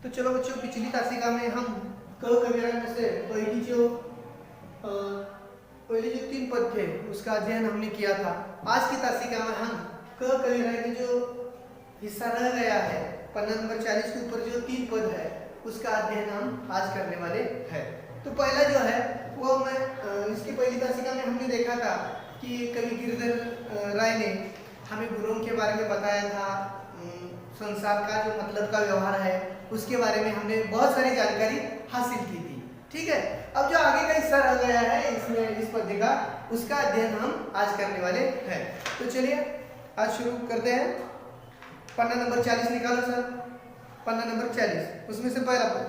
तो चलो बच्चों, पिछली तासिका में हम क कविराय में से पहले जो 3 पद थे उसका अध्ययन हमने किया था। आज की तासिका में हम क कविराय में जो हिस्सा रह गया है, पन्ना नंबर 40 के ऊपर जो 3 पद है उसका अध्ययन हम आज करने वाले हैं। तो पहला जो है वो मैं इसकी पहली तासिका में हमने देखा था कि कवि गिरिधर राय ने हमें गुरुओं के बारे में बताया था, संसार का जो मतलब का व्यवहार है उसके बारे में हमने बहुत सारी जानकारी हासिल की थी। ठीक है, अब जो आगे का हिस्सा रह गया है इसमें इस पद्य का, उसका अध्ययन हम आज करने वाले हैं। तो चलिए आज शुरू करते हैं। पन्ना नंबर 40 निकालो सर, पन्ना नंबर 40, उसमें से पहला पद,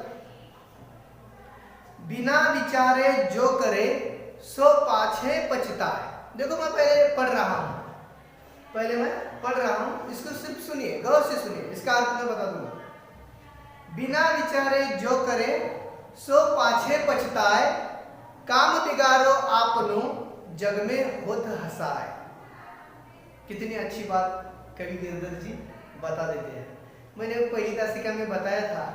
बिना विचारे जो करे सो पाछे पछताए। देखो मैं पहले पढ़ रहा हूं, इसको सिर्फ सुनिए, गौर से सुनिए, इसका अर्थ मैं बता दूंगा। बिना विचारे जो करे सो पाछे पछताए, काम बिगाड़ो आपनो जग में होत हसाए। कितनी अच्छी बात कवि गिरधर जी बता देते हैं। मैंने पहली तासिका में बताया था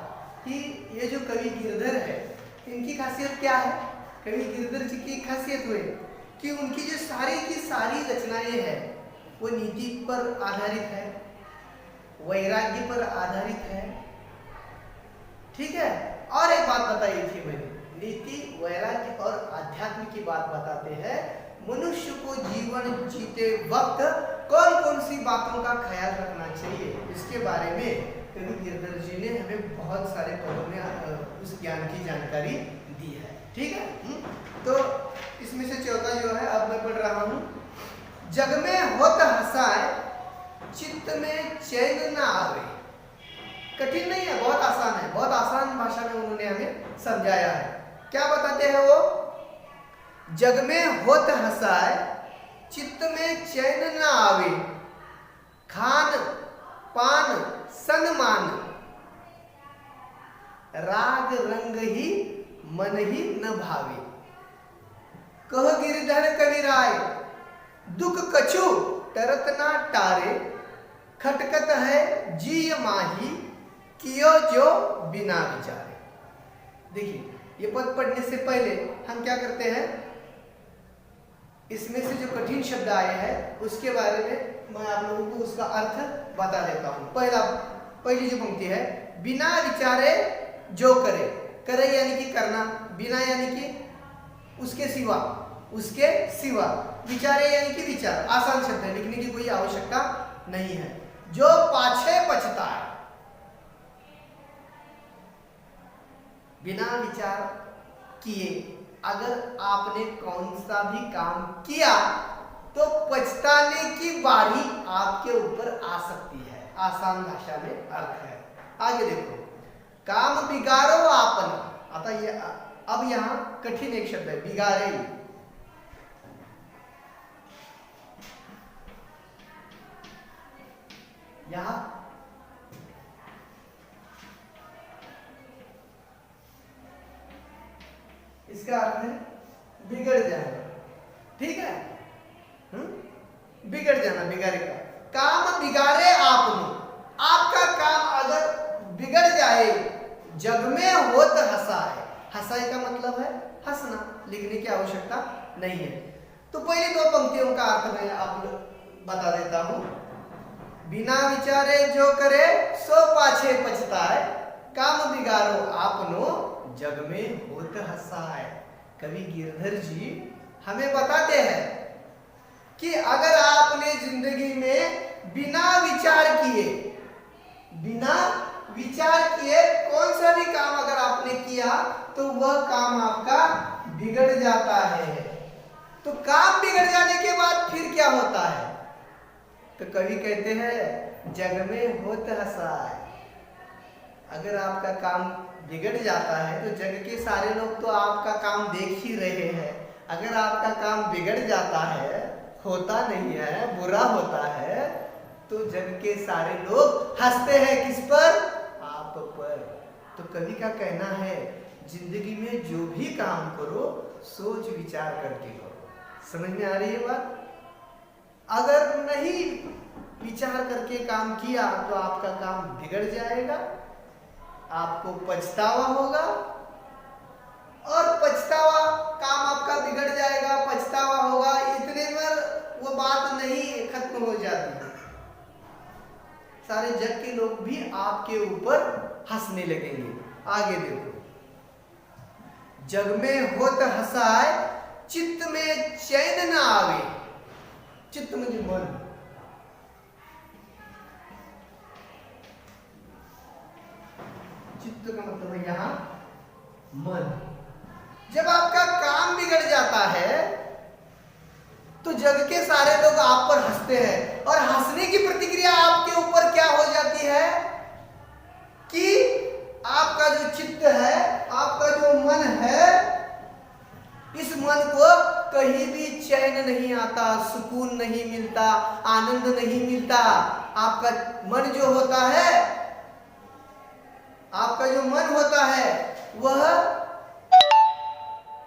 कि ये जो कवि गिरधर है इनकी खासियत क्या है। कवि गिरधर जी की खासियत हुई कि उनकी जो सारी की सारी रचनाएं हैं वो नीति पर आधारित है, वैराग्य पर आधारित है। ठीक है, और एक बात बताई थी मैंने, नीति, वैराग्य और अध्यात्म की बात बताते हैं। मनुष्य को जीवन जीते वक्त कौन कौन सी बातों का ख्याल रखना चाहिए, इसके बारे में कवि गिरधर जी ने हमें बहुत सारे पदों में उस ज्ञान की जानकारी दी है। ठीक है, तो इसमें से चौथा जो है अब मैं पढ़ रहा हूं। जग में होत हसाए, चित्त में चैन न आवे। कठिन नहीं है, बहुत आसान है, बहुत आसान भाषा में उन्होंने हमें समझाया है। क्या बताते हैं वो? जग में होत हसाए, चित्त में चैन न आवे, खान पान सन्मान, राग रंग ही मन ही न भावे। कह गिरधर कविराय, दुख कछु टरत ना टारे, खटकत है जी माही, कियो जो बिना विचारे। देखिए, ये पद पढ़ने से पहले हम क्या करते हैं, इसमें से जो कठिन शब्द आए हैं उसके बारे में मैं आप लोगों को उसका अर्थ बता देता हूं। पहली जो पंक्ति है, बिना विचारे जो करे, करे यानी कि करना, बिना यानी कि उसके सिवा, विचारे यानी कि विचार। आसान शब्द है, लिखने की कोई आवश्यकता नहीं है। जो पाछे पछताए, बिना विचार किए अगर आपने कौन सा भी काम किया तो पछताने की बारी आपके ऊपर आ सकती है। आसान भाषा में अर्थ है। आगे देखो, काम बिगाड़ो आपन। आता ये अब यहां कठिन एक शब्द है, बिगाड़े। यहां इसका अर्थ है बिगड़ जाना। ठीक है, बिगड़ जाना, बिगाड़ेगा। काम बिगाड़े आपने, आपका काम अगर बिगड़ जाए, जग में होत हसाए। हसाए का मतलब है हंसना, लिखने की आवश्यकता नहीं है। तो पहले 2 पंक्तियों का अर्थ मैं आपको बता देता हूं। बिना विचारे जो करे सो पाछे पछताए, काम बिगाड़ो आपनो जग में होत हसाए। कवि गिरधर जी हमें बताते हैं कि अगर आपने जिंदगी में बिना विचार किए कौन सा भी काम अगर आपने किया तो वह काम आपका बिगड़ जाता है। तो काम बिगड़ जाने के बाद फिर क्या होता है? तो कवि कहते हैं जग में होत हसाए। अगर आपका काम बिगड़ जाता है तो जग के सारे लोग तो आपका काम देख ही रहे हैं। अगर आपका काम बिगड़ जाता है, होता नहीं है, बुरा होता है, तो जग के सारे लोग हंसते हैं किस पर? आप पर। तो कवि का कहना है जिंदगी में जो भी काम करो सोच विचार करके करो। समझ में आ रही है बात? अगर नहीं विचार करके काम किया तो आपका काम बिगड़ जाएगा। आपको पछतावा होगा और पछतावा काम आपका बिगड़ जाएगा, पछतावा होगा। इतने में वो बात नहीं खत्म हो जाती, सारे जग के लोग भी आपके ऊपर हंसने लगेंगे। आगे देखो, जग में होत हंसाए चित्त में चैन न आवे। चित्त में जो मन, चित्त का मतलब है यहाँ मन। जब आपका काम बिगड़ जाता है तो जग के सारे लोग आप पर हंसते हैं, और हंसने की प्रतिक्रिया आपके ऊपर क्या हो जाती है कि आपका जो चित्त है, आपका जो मन है, इस मन को कहीं भी चैन नहीं आता, सुकून नहीं मिलता, आनंद नहीं मिलता। आपका मन जो होता है, आपका जो मन होता है वह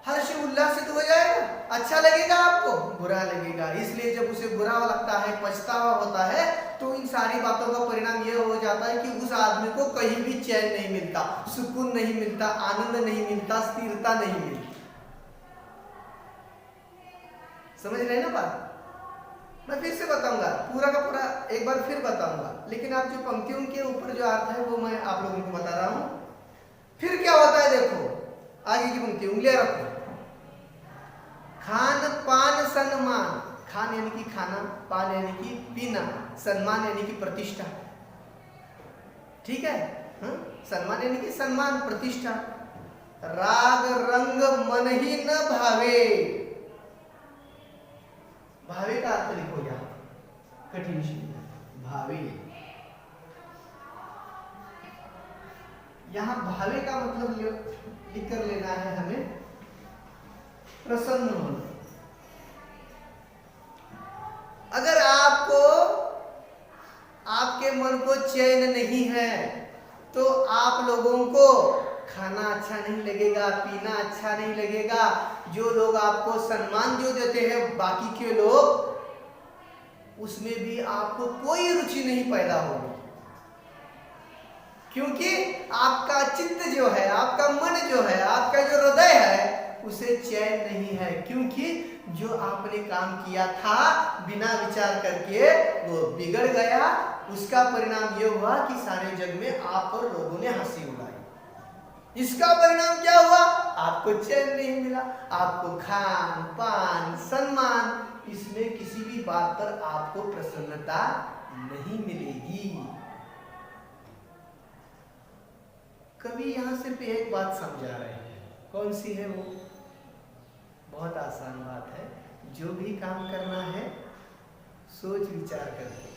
हर्ष उल्लासित हो जाएगा। अच्छा लगेगा आपको, बुरा लगेगा। इसलिए जब उसे बुरा लगता है, पछतावा होता है, तो इन सारी बातों का परिणाम यह हो जाता है कि उस आदमी को कहीं भी चैन नहीं मिलता, सुकून नहीं मिलता, आनंद नहीं मिलता, स्थिरता नहीं मिलती। समझ रहे हैं ना बात? मैं फिर से बताऊंगा, पूरा का पूरा एक बार फिर बताऊंगा, लेकिन आप जो पंक्तियों के ऊपर जो अर्थ है वो मैं आप लोगों को बता रहा हूं। फिर क्या होता है देखो, आगे की पंक्ति, उंगलियां रखो। खान पान सम्मान, खान यानी कि खाना, पान यानी कि पीना, सम्मान यानी कि प्रतिष्ठा। ठीक है, सम्मान यानी कि सम्मान, प्रतिष्ठा। राग रंग मन ही न भावे। भावे का अर्थ लिखो यहां, कठिन शब्द भावे। यहां भावे का मतलब लिख कर लेना है हमें प्रसन्न होना। अगर आपको आपके मन को चैन नहीं है तो आप लोगों को खाना अच्छा नहीं लगेगा, पीना अच्छा नहीं लगेगा। जो लोग आपको सम्मान जो देते हैं बाकी के लोग, उसमें भी आपको कोई रुचि नहीं पैदा होगी, क्योंकि आपका चित्त जो है, आपका मन जो है, आपका जो हृदय है, उसे चैन नहीं है। क्योंकि जो आपने काम किया था बिना विचार करके वो बिगड़ गया। उसका परिणाम यह हुआ कि सारे जग में आप और लोगों ने हंसी उड़ाई। इसका परिणाम क्या हुआ? आपको चैन नहीं मिला, आपको खान पान सम्मान, इसमें किसी भी बात पर आपको प्रसन्नता नहीं मिलेगी। कभी यहां सिर्फ एक बात समझा रहे हैं, कौन सी है वो? बहुत आसान बात है। जो भी काम करना है सोच विचार करके,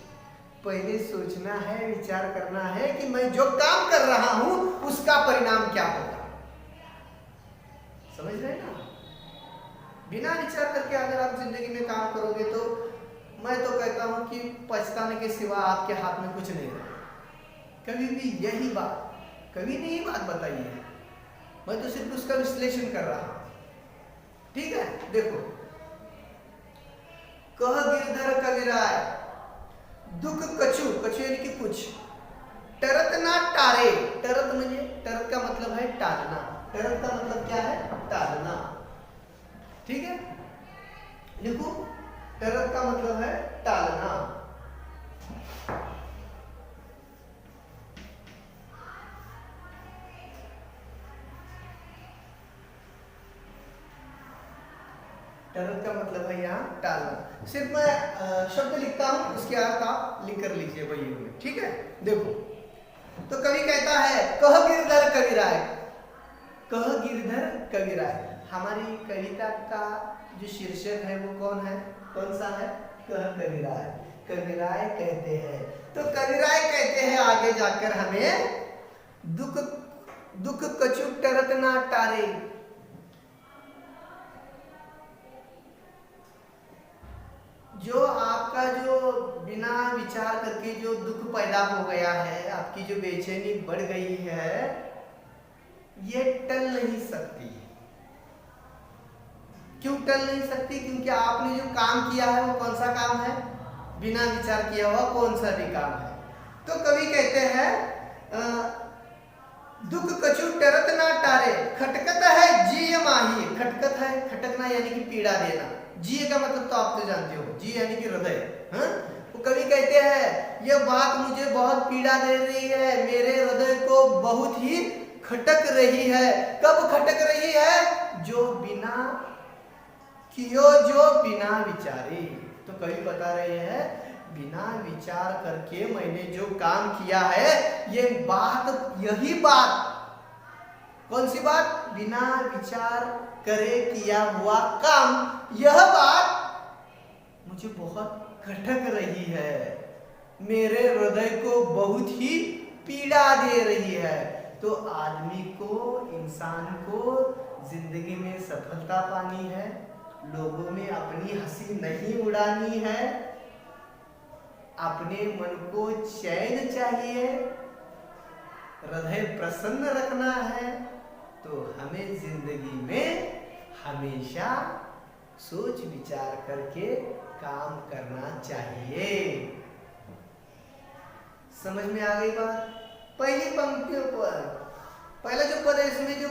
पहले सोचना है, विचार करना है कि मैं जो काम कर रहा हूं उसका परिणाम क्या होगा। समझ रहे हैं ना? बिना विचार करके अगर आप जिंदगी में काम करोगे तो मैं तो कहता हूं कि पछताने के सिवा आपके हाथ में कुछ नहीं रहेगा। कभी भी यही बात, कभी ने यही बात बताई है, मैं तो सिर्फ उसका विश्लेषण कर रहा हूं। ठीक है, देखो, कह गिरधर कविराय दुख कछु, कछु यानी कि कुछ, टरत ना टारे। टरत मुझे, टरत का मतलब है टालना, टरत का मतलब क्या है? टालना। ठीक है, लिखो, टरत का मतलब है टालना। टरत का मतलब है यहाँ टालना। सिर्फ मैं शब्द लिखता हूं, उसके अर्थ आप लिख कर लीजिए वही हुए। ठीक है, देखो, तो कवि कहता है कह गिरधर कविराय। कह गिरधर कविराय, हमारी कविता का जो शीर्षक है वो कौन है? कौन सा है? कह कविराय। कविराय कहते हैं, तो कविराय कहते हैं आगे जाकर हमें, दुख दुख कछु टरत ना टारे। जो आपका जो बिना विचार करके जो दुख पैदा हो गया है, आपकी जो बेचैनी बढ़ गई है, ये टल नहीं सकती। क्यों टल नहीं सकती? क्योंकि आपने जो काम किया है वो कौन सा काम है? बिना विचार किया हुआ कौन सा भी काम है। तो कवि कहते हैं दुख कछु टरत ना टारे, खटकत है जिय माही। खटकत है, खटकना यानी कि पीड़ा देना। जिय का मतलब तो आप तो जानते हो, जी यानी कि हृदय। हाँ, वो कवि कहते हैं यह बात मुझे बहुत पीड़ा दे रही है, मेरे हृदय को बहुत ही खटक रही है। कब खटक रही है? जो बिना कियो, जो बिना विचारे। तो कवि बता रहे हैं बिना विचार करके मैंने जो काम किया है, ये बात, यही बात, कौन सी बात? बिना विचार करे किया हुआ काम, यह बात मुझे बहुत खटक रही है, मेरे हृदय को बहुत ही पीड़ा दे रही है। तो आदमी को, इंसान को जिंदगी में सफलता पानी है, लोगों में अपनी हंसी नहीं उड़ानी है, अपने मन को चैन चाहिए, हृदय प्रसन्न रखना है, तो हमें जिंदगी में हमेशा सोच विचार करके काम करना चाहिए। समझ में आ गई बात? पहली पंक्तियों पर पहला जो पद है इसमें जो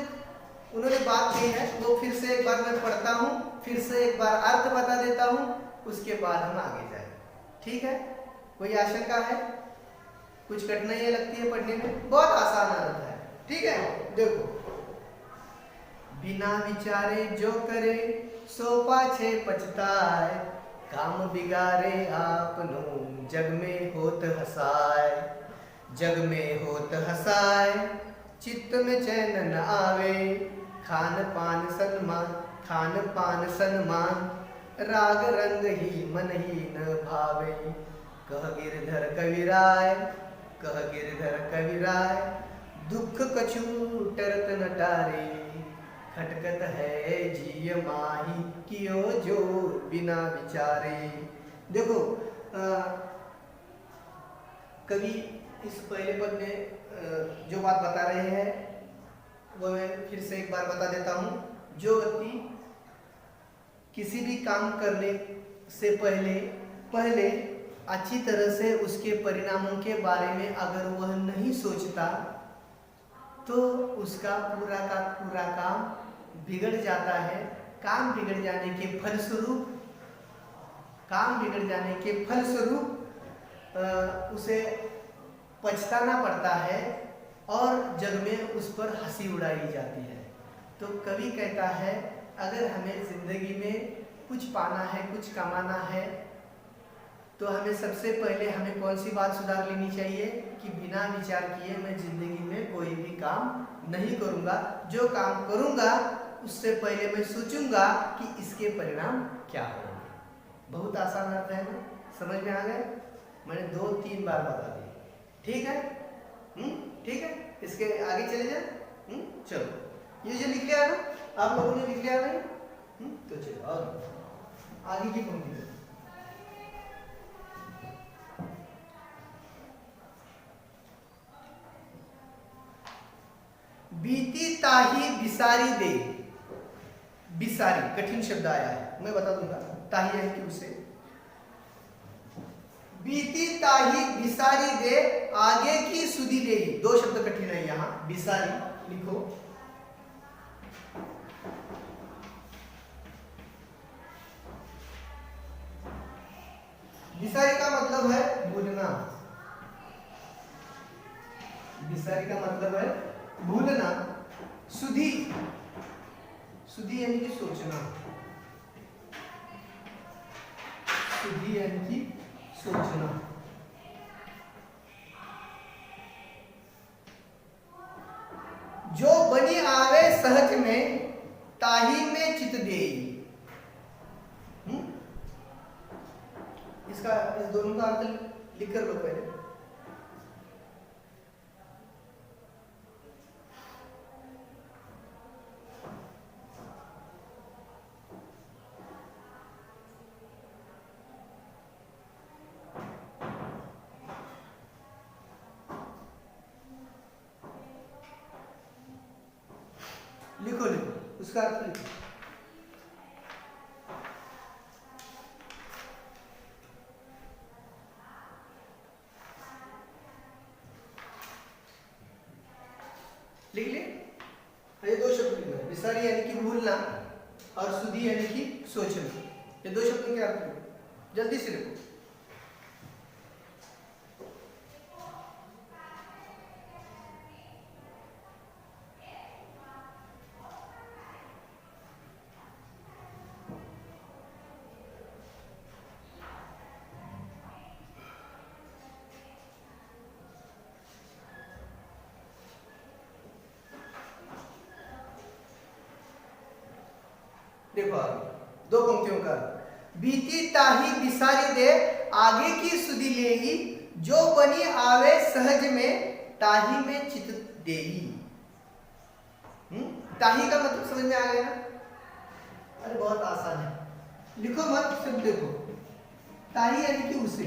उन्होंने बात कही है वो फिर से एक बार मैं पढ़ता हूँ, फिर से एक बार अर्थ बता देता हूँ, उसके बाद हम आगे जाए। ठीक है? कोई आशंका है? कुछ कठिनाइयां लगती है पढ़ने में? बहुत आसान अर्थ है। ठीक है, देखो, बिना विचारे जो करे सो पाछे पछताए, काम बिगाड़े आपनो जग में होत हसाए। जग में होत हसाए, चित्त में चैन न आवे, खान पान सन्मान, राग रंग ही मन ही न भावे। कह गिरधर कविराय, कह गिरधर कविराय, दुख कछु टरत न टारे, खटकत है जिय माही कियो जो बिना विचारे। देखो, कवि इस पहले पद में जो बात बता रहे हैं वो मैं फिर से एक बार बता देता हूँ। जो व्यक्ति किसी भी काम करने से पहले अच्छी तरह से उसके परिणामों के बारे में अगर वह नहीं सोचता तो उसका पूरा का पूरा काम बिगड़ जाता है। काम बिगड़ जाने के फलस्वरूप उसे पछताना पड़ता है और जग में उस पर हंसी उड़ाई जाती है। तो कवि कहता है अगर हमें जिंदगी में कुछ पाना है, कुछ कमाना है, तो हमें सबसे पहले हमें कौन सी बात सुधार लेनी चाहिए कि बिना विचार किए मैं जिंदगी में कोई भी काम नहीं करूंगा। जो काम करूंगा उससे पहले मैं सोचूंगा कि इसके परिणाम क्या होंगे। बहुत आसान अर्थ है ना? समझ में आ गए? मैंने 2-3 बार बता दी। ठीक है? ठीक है, इसके आगे चले जाए। चलो, ये जो लिख लिया ना आप लोगों ने, लिख लिया नहीं? तो चलो और आगे की पंक्ति। बीती ताही बिसारी दे। बिसारी कठिन शब्द आया है, मैं बता दूंगा। ताही है कि उसे, बीती ताही बिसारी दे, आगे की सुधी दे। 2 शब्द कठिन है यहाँ। बिसारी लिखो, बिसारी का मतलब है भूलना। बिसारी का मतलब है भूलना। सुधी, सुधी यानी कि सोचना। सुधी यानी कि सोचना। जो बनी आवे सहज में, ताही में चित देई। इसका, इस दोनों का अर्थ लिख कर लो पहले। लिखो उसका अर्थ लिखो। लिख लिए? ये दो शब्द लिखना है, बिसारी यानी कि भूलना और सुधी यानी कि सोचना। ये दो शब्द क्या अर्थ है? जल्दी से लिखो। देखो आगे दो पंक्तियों का, बीती ताही बिसारी दे आगे की सुधी लेही, जो बनी आवे सहज में ताही में चित देही। ताही का मतलब समझ में आ गया ना? अरे बहुत आसान है, लिखो मत, सिर्फ देखो। ताही यानी कि उसे।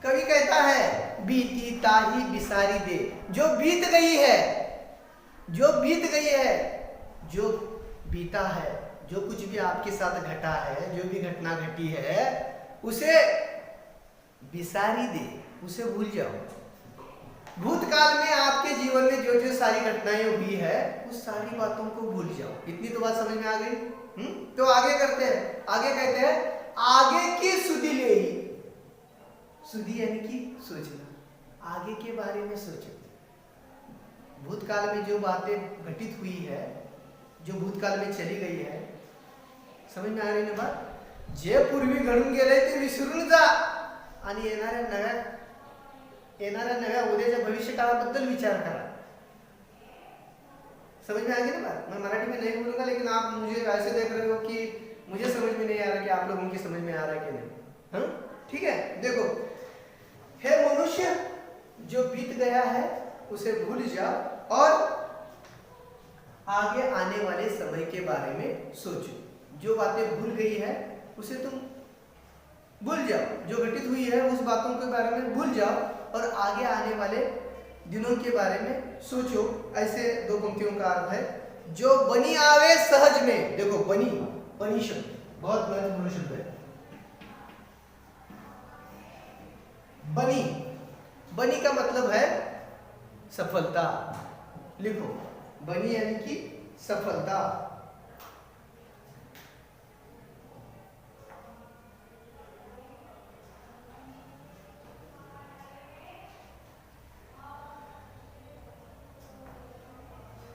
कवि कहता है बीती ताही बिसारी दे, जो बीत गई है, जो बीत गई है, जो बीता है, जो कुछ भी आपके साथ घटा है, जो भी घटना घटी है, उसे बिसारी दे, उसे भूल जाओ। भूतकाल में आपके जीवन में जो जो सारी घटनाएं हुई है, उस सारी बातों को भूल जाओ। इतनी तो बात समझ में आ गई। तो आगे करते हैं, आगे कहते हैं आगे की सुधि ले ही। सुधि यानी कि सोचना, आगे के बारे में सोचो। भूतकाल में जो बातें घटित हुई है, जो भूतकाल में चली गई है, समझ में आ रही ना बात? जे पूर्वी घडून गेले ते विसरून जा आणि येणाऱ्या नव्या उद्याच्या भविष्य काळाबद्दल विचार करा। समझ में आ गई ना बात? मैं मराठी में नहीं बोलूंगा, लेकिन आप मुझे ऐसे देख रहे हो कि मुझे समझ में नहीं आ रहा कि आप लोगों की समझ में आ रहा है कि नहीं। हाँ ठीक है, देखो, हे मनुष्य, जो बीत गया है उसे भूल जाओ और आगे आने वाले समय के बारे में सोचो। जो बातें भूल गई है उसे तुम भूल जाओ, जो घटित हुई है उस बातों के बारे में भूल जाओ और आगे आने वाले दिनों के बारे में सोचो। ऐसे दो पंक्तियों का अर्थ है, जो बनी आवे सहज में। देखो बनी, बनी शब्द बहुत महत्वपूर्ण शब्द है। बनी, बनी का मतलब है सफलता। लिखो, बनी यानी कि सफलता।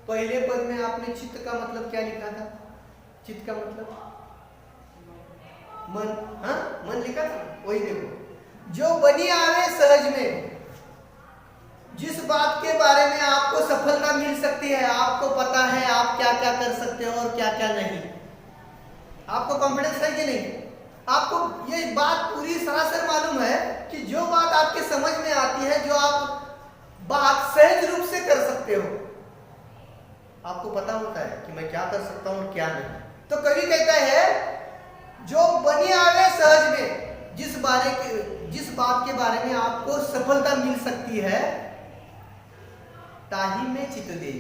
पहले पद में आपने चित्त का मतलब क्या लिखा था? चित्त का मतलब मन। हाँ, मन लिखा था, वही देखो, जो बनी आवे सहज में। जिस बात के बारे में आपको सफलता मिल सकती है, आपको पता है आप क्या क्या कर सकते हो और क्या क्या नहीं, आपको कॉन्फिडेंस है कि नहीं? आपको ये बात पूरी सरासर मालूम है कि जो बात आपके समझ में आती है, जो आप बात सहज रूप से कर सकते हो, आपको पता होता है कि मैं क्या कर सकता हूं और क्या नहीं। तो कवि कहता है जो बनी आवे सहज में, जिस बात के बारे में आपको सफलता मिल सकती है, ताही में चित्त दे,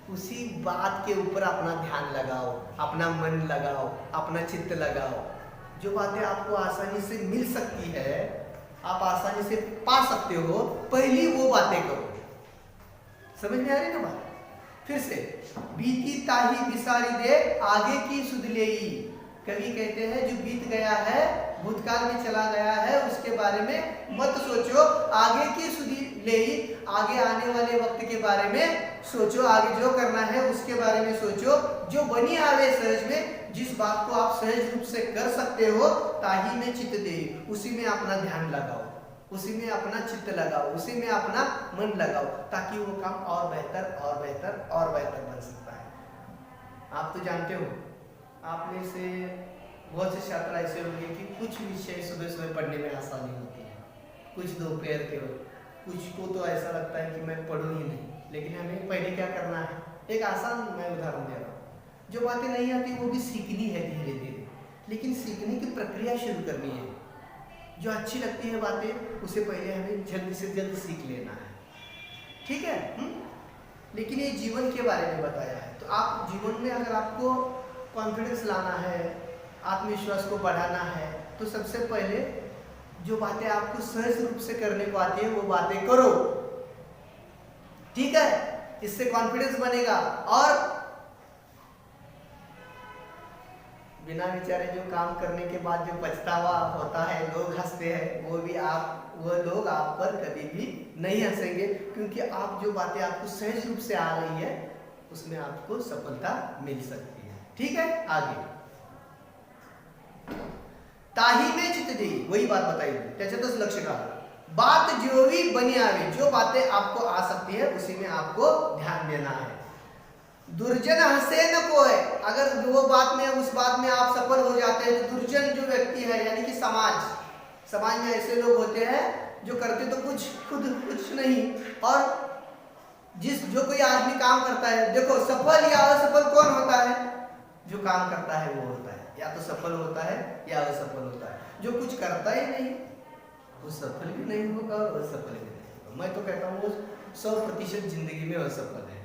उसी बात के ऊपर अपना ध्यान लगाओ, अपना मन लगाओ, अपना चित्त लगाओ। जो बातें आपको आसानी से मिल सकती है, आप आसानी से पा सकते हो, पहली वो बातें करो। समझ में आ रही ना बात? फिर से, बीती ताही बिसारी दे आगे की सुध लेई। कवि कहते हैं जो बीत गया है, भूतकाल में चला गया है, उसके बारे में मत सोचो, आगे की सुधी लेई, आगे आने वाले वक्त के बारे में सोचो, आगे जो करना है उसके बारे में सोचो। जो बनी आवे सहज में, जिस बात को आप सहज रूप से कर सकते हो, ताही में चित्त दे, उसी में अपना ध्यान लगाओ, उसी में अपना चित्त लगाओ, उसी में अपना मन लगाओ, ताकि वो काम और बेहतर और बेहतर और बेहतर बन सकता है। आप तो जानते हो, आप में से बहुत से छात्र ऐसे होंगे कि कुछ विषय सुबह सुबह पढ़ने में आसानी होती है, कुछ दोपहर के वक्त, कुछ को तो ऐसा लगता है कि मैं पढ़ूँ ही नहीं। लेकिन हमें पहले क्या करना है? एक आसान मैं उदाहरण दे रहा हूँ। जो बातें नहीं आती वो भी सीखनी है धीरे धीरे, लेकिन सीखने की प्रक्रिया शुरू करनी है। जो अच्छी लगती है बातें, उसे पहले हमें जल्द से जल्द सीख लेना है, ठीक है? लेकिन ये जीवन के बारे में बताया है, तो आप जीवन में अगर आपको कॉन्फिडेंस लाना है, आत्मविश्वास को बढ़ाना है, तो सबसे पहले जो बातें आपको सहज रूप से करने को आती है वो बातें करो। ठीक है, इससे कॉन्फिडेंस बनेगा। और बिना विचारे जो काम करने के बाद जो पछतावा होता है, लोग हंसते हैं, वो लोग आप पर कभी भी नहीं हंसेंगे, क्योंकि आप जो बातें आपको सहज रूप से आ रही है उसमें आपको सफलता मिल सकती है। ठीक है, आगे ताही में चित्त दी, वही बात बताई त्याच्यातच लक्ष का बात जो भी बनी आवे, जो बातें आपको आ सकती है उसी में आपको ध्यान देना है। दुर्जन हंसे न कोय, अगर वो बात में उस बात में आप सफल हो जाते हैं तो दुर्जन जो व्यक्ति है यानी कि समाज में ऐसे लोग होते हैं जो करते तो खुद कुछ नहीं, और जो कोई आदमी काम करता है, देखो सफल या असफल कौन होता है? जो काम करता है वो होता है, या तो सफल होता है या असफल होता है। जो कुछ करता ही नहीं वो सफल भी नहीं होगा और असफल भी नहीं होगा। मैं तो कहता हूँ वो 100% जिंदगी में असफल है।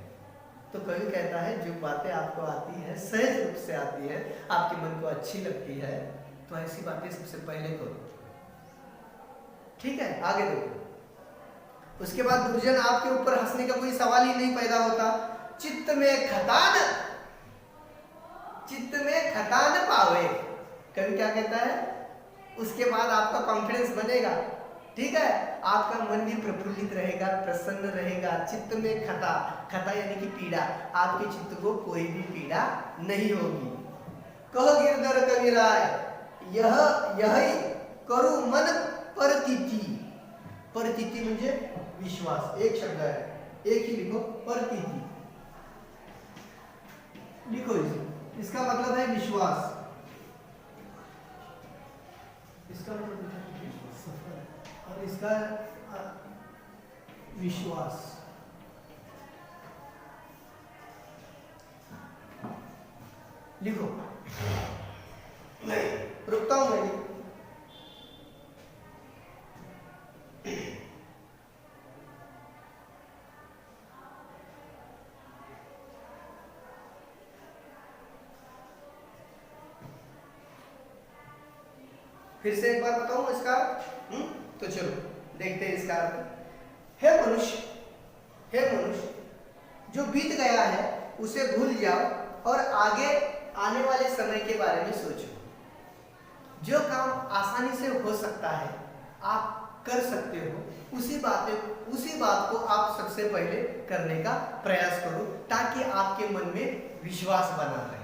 तो कभी कहता है जो बातें आपको आती है, सहज रूप से आती है, आपके मन को अच्छी लगती है, तो ऐसी बातें सबसे पहले करो। ठीक है, आगे देखो। उसके बाद दुर्जन आपके ऊपर हंसने का कोई सवाल ही नहीं पैदा होता। चित्त में खतान पावे, कभी क्या कहता है? उसके बाद आपका कॉन्फिडेंस बनेगा। ठीक है, आपका मन भी प्रफुल्लित रहेगा, प्रसन्न रहेगा। चित्त में खता यानी कि पीड़ा, आपके चित्त को कोई भी पीड़ा नहीं होगी। कहो गिरधर कविराय, यही करू मन परतीति म्हणजे विश्वास, एक शब्द है, एक ही लिखो, परतीति लिखो, इसका मतलब है विश्वास। इसका मतलब और इसका विश्वास। लिखो, नहीं रुकता हूं मैं। फिर से एक बार बताऊं इसका, तो चलो देखते हैं इसका अर्थ। हे मनुष्य, जो बीत गया है उसे भूल जाओ और आगे आने वाले समय के बारे में सोचो। जो काम आसानी से हो सकता है, आप कर सकते हो, उसी बात को आप सबसे पहले करने का प्रयास करो, ताकि आपके मन में विश्वास बना रहे।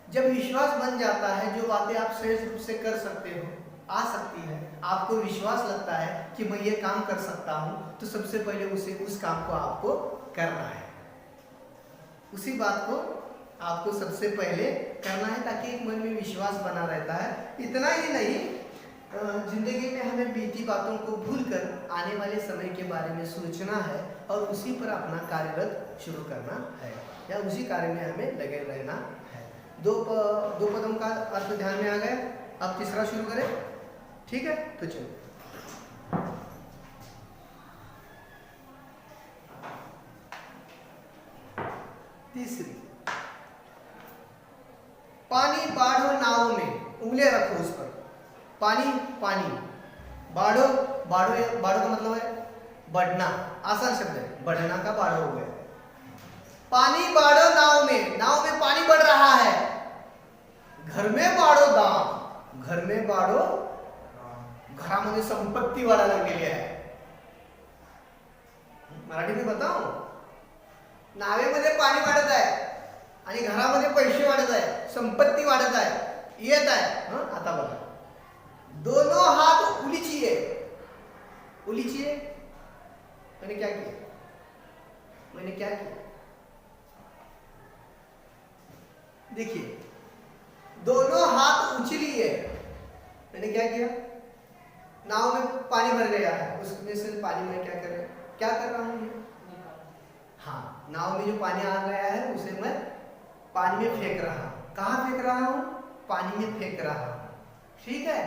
जब विश्वास बन जाता है, जो बातें आप सहज रूप से कर सकते हो, आ सकती है, आपको विश्वास लगता है कि मैं ये काम कर सकता हूं, तो सबसे पहले उस काम को आपको करना है। उसी बात को आपको सबसे पहले करना है, ताकि एक मन में विश्वास बना रहता है। इतना ही नहीं, जिंदगी में हमें बीती बातों को भूलकर आने वाले समय के बारे में सोचना है और उसी पर अपना कार्यरत शुरू करना है, या उसी कार्य में हमें लगे रहना है। दो पदों का अर्थ ध्यान में आ गया। अब तीसरा शुरू करें। ठीक है, तो चलो। तीसरी, पानी बाढ़ो नाव में, उंगलियां रखो उस पर। पानी बाढ़ो का मतलब है बढ़ना, आसान शब्द है, बढ़ना का बाढ़ो हो गया। पानी बाढ़ो नाव में पानी बढ़ रहा है। घर में बाढ़ो दाम, घर में बाढ़ो, घरामध्ये संपत्ती वाढायला लागलेली आहे। मराठी में बताओ, नावेमध्ये पाणी वाढत आहे आणि घरामध्ये पैसे वाढत आहे, संपत्ती वाढत आहे, येत आहे। आता बघा, दोनों हाथ उलीचिए। मैंने क्या किया? देखिए, दोनों हाथ उछलिए। मैंने क्या किया? नाव में पानी भर गया है, उसमें से पानी में क्या कर रहा हूं? हाँ, नाव में जो पानी आ गया है उसे मैं पानी में फेंक रहा हूं। कहाँ फेंक रहा हूं? पानी में फेंक रहा हूं। ठीक है,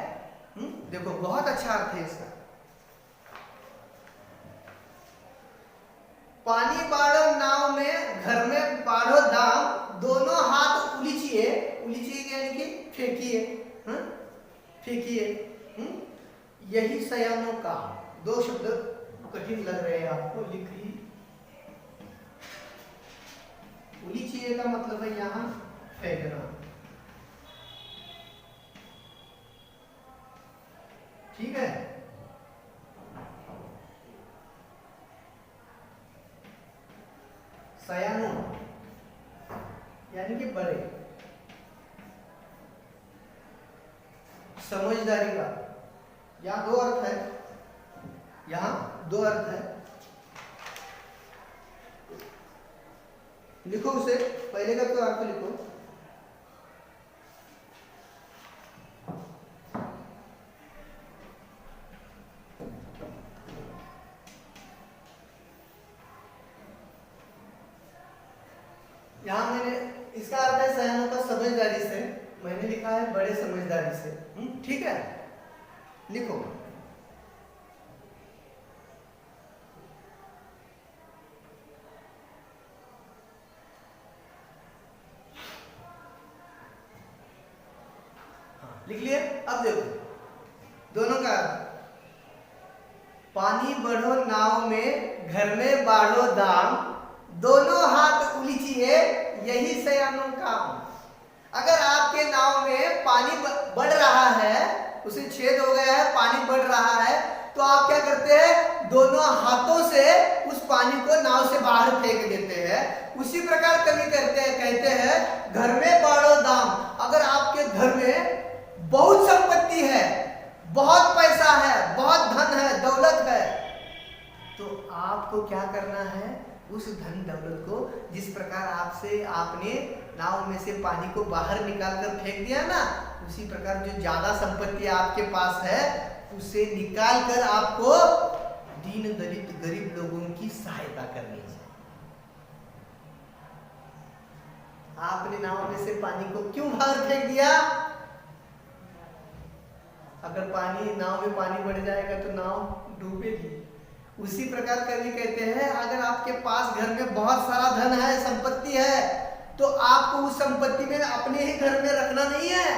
देखो बहुत अच्छा अर्थ है इसका। पानी बाढ़ो नाव में, घर में बाढ़ो दाम, दोनों हाथ उलीचिए यानी कि फेंकिए। यही सयानों का, दो शब्द कठिन लग रहे हैं आपको, उलीचिए का मतलब है यहाँ फेंकना, ठीक है। सयानो यानी कि बड़े, समझदारी का, यहाँ दो अर्थ है, यहाँ दो अर्थ है। लिखो उसे, पहले का तो अर्थ लिखो। यहाँ मैंने इसका अर्थ है सयानों का समझदारी से, मैंने लिखा है बड़े समझदारी से, ठीक है। लिखो लिख लिए। अब देखो दोनों का पानी बढ़ो नाव में, घर में बाढ़ो दाम, दोनों हाथ उलीचिए यही सयानों काम। अगर आपके नाव में पानी बढ़ रहा है, उसे छेद हो गया है, पानी बढ़ रहा है, तो आप क्या करते हैं, दोनों हाथों से उस पानी को नाव से बाहर फेंक देते हैं। उसी प्रकार कवि कहते हैं घर में बाढ़ो दाम। अगर आपके घर में बहुत संपत्ति है, बहुत पैसा है, बहुत धन है, दौलत है, तो आपको क्या करना है, उस धन दौलत को, जिस प्रकार आपने नाव में से पानी को बाहर निकाल कर फेंक दिया ना, उसी प्रकार जो ज्यादा संपत्ति आपके पास है उसे निकाल कर आपको दीन दलित गरीब लोगों की सहायता करनी चाहिए। आपने नाव में से पानी को क्यों बाहर फेंक दिया? अगर नाव में पानी बढ़ जाएगा तो नाव डूबेगी। उसी प्रकार कवि कहते हैं अगर आपके पास घर में बहुत सारा धन है, संपत्ति है, तो आपको उस संपत्ति में अपने ही घर में रखना नहीं है,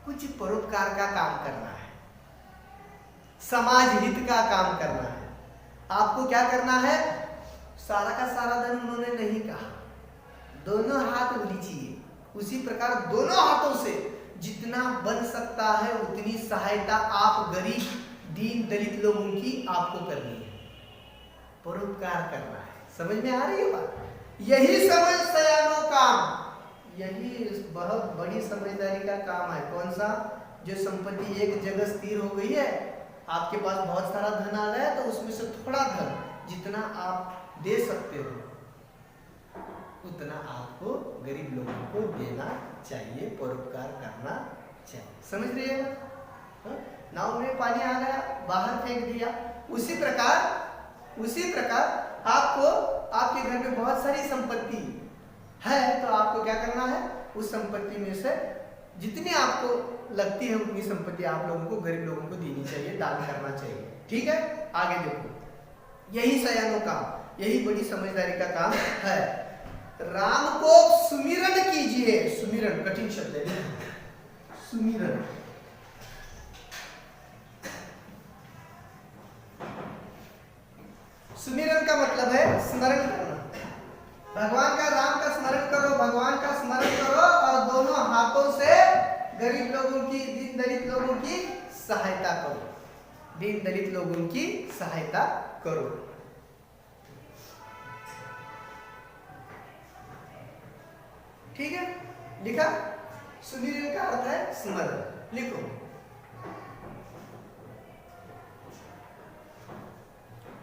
कुछ परोपकार का काम करना है, समाज हित का काम करना है। आपको क्या करना है, सारा का सारा धन उन्होंने नहीं कहा, दोनों हाथ उलीचिए। उसी प्रकार दोनों हाथों से जितना बन सकता है उतनी सहायता आप गरीब दीन दलित लोगों की आपको करनी है, परोपकार करना है। समझ में आ रही है बात? यही समझ सयानो काम, यही बहुत बड़ी समझदारी का काम है। कौन सा? जो संपत्ति एक जगह स्थिर हो गई है, आपके पास बहुत सारा धन आ गया, तो उसमें से थोड़ा धन जितना आप दे सकते हो उतना आपको गरीब लोगों को देना चाहिए, परोपकार करना चाहिए। समझ रही है ना? नाव में पानी आ गया, बाहर फेंक दिया। उसी प्रकार आपको आपके घर में बहुत सारी संपत्ति है, तो आपको क्या करना है, उस संपत्ति में से जितनी आपको लगती है उतनी संपत्ति आप लोगों को गरीब लोगों को देनी चाहिए, दान करना चाहिए। ठीक है, आगे देखो, यही सयानो काम, यही बड़ी समझदारी का काम है। राम को सुमिरन कीजिए। सुमिरन कठिन शब्द है, सुमिरन। सुमिरन का मतलब है स्मरण करना। भगवान का, राम का स्मरण करो, भगवान का स्मरण करो और दोनों हाथों से गरीब लोगों की, दीन दलित लोगों की सहायता करो, दीन दलित लोगों की सहायता करो। ठीक है, लिखा? सुमिरन का अर्थ है स्मरण। लिखो,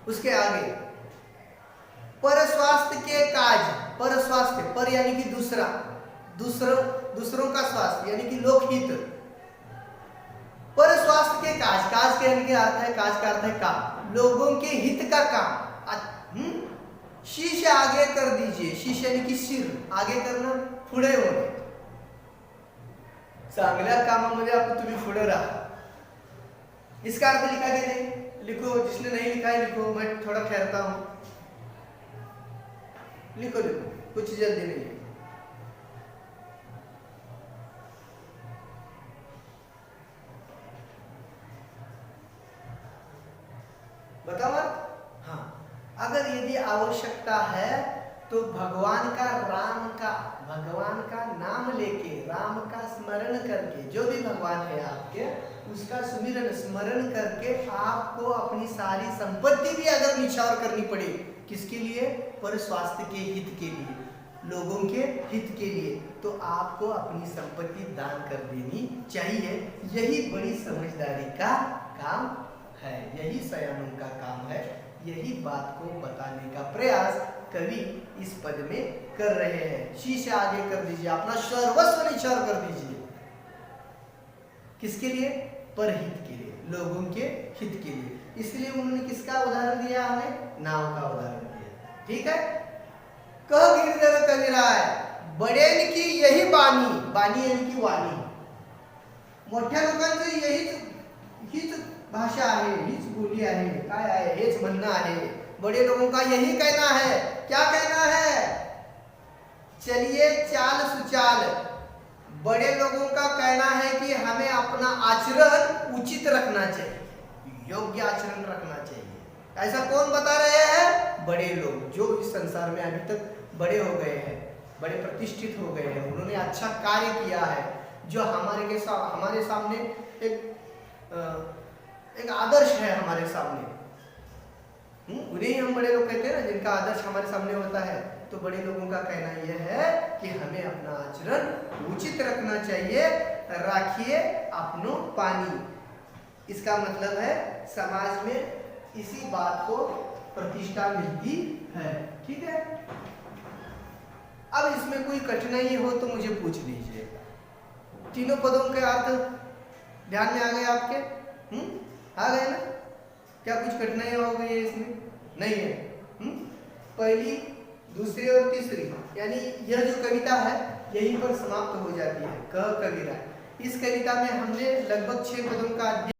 उसके आगे पर स्वास्थ्य के काज। पर स्वास्थ्य, पर यानी कि दूसरा, दूसरों का स्वास्थ्य यानी कि लोकहित। पर स्वास्थ्य के काज, काज के यानी कि अर्थ है, काज का अर्थ है काम, लोगों के हित का काम। शीश आगे कर दीजिए, शीश यानी कि सिर आगे करना, पुढे होणे। चांगल्या कामामध्ये आपण तुम्ही पुढे रहा। इसका अर्थ लिखा कि नहीं? लिखो, जिसने नहीं लिखा है लिखो, मैं थोड़ा ठहरता हूं। लिखो, कुछ जल्दी नहीं है। बताओ। हाँ, अगर यदि आवश्यकता है तो भगवान का नाम लेके, राम का स्मरण करके, जो भी भगवान है आपके, उसका सुमिरन स्मरण करके आपको अपनी सारी संपत्ति भी अगर निछावर करनी पड़े, किसके लिए? पर स्वास्थ्य के हित के लिए, लोगों के हित के लिए, तो आपको अपनी संपत्ति दान कर देनी चाहिए। यही बड़ी समझदारी का काम है, यही संयम का काम है। यही बात को बताने का प्रयास कवि इस पद में कर रहे हैं। शीश आगे कर दीजिए, अपना सर्वस्व निछावर कर दीजिए। किसके लिए? परहित के लिए, लोगों के हित के लिए। इसलिए उन्होंने किसका उदाहरण दिया? हमें नाव का उदाहरण दिया। ठीक है। कह गिरधर कविराय बड़ेन की यही बानी, बानी यानी की वाणी, मोठ्या लोकांचं हीच भाषा आहे, हीच बोली आहे, काय आहे, हेच म्हणणं आहे। बड़े लोगों का यही कहना है। क्या कहना है? चलिए चाल सुचाल। बड़े लोगों का कहना है कि हमें अपना आचरण उचित रखना चाहिए, योग्य आचरण रखना चाहिए। ऐसा कौन बता रहे हैं? बड़े लोग, जो इस संसार में अभी तक बड़े हो गए हैं, बड़े प्रतिष्ठित हो गए हैं, उन्होंने अच्छा कार्य किया है, जो हमारे सामने एक आदर्श है हमारे सामने। उन्हें ही हम बड़े लोग कहते हैं ना, जिनका आदर्श हमारे सामने होता है। तो बड़े लोगों का कहना यह है कि हमें अपना आचरण उचित रखना चाहिए। राखिए अपनो पानी। इसका मतलब है समाज में इसी बात को प्रतिष्ठा मिलती है। ठीक है। अब इसमें कोई कठिनाई हो तो मुझे पूछ लीजिए। तीनों पदों के अर्थ ध्यान में आ गए आपके? आ गए ना? क्या कुछ कठिनाई हो गई है इसमें? नहीं है। पहली, दूसरी और तीसरी, यानी यह जो कविता है यहीं पर समाप्त हो जाती है। कह कविराय। इस कविता में हमने लगभग 6 पदों का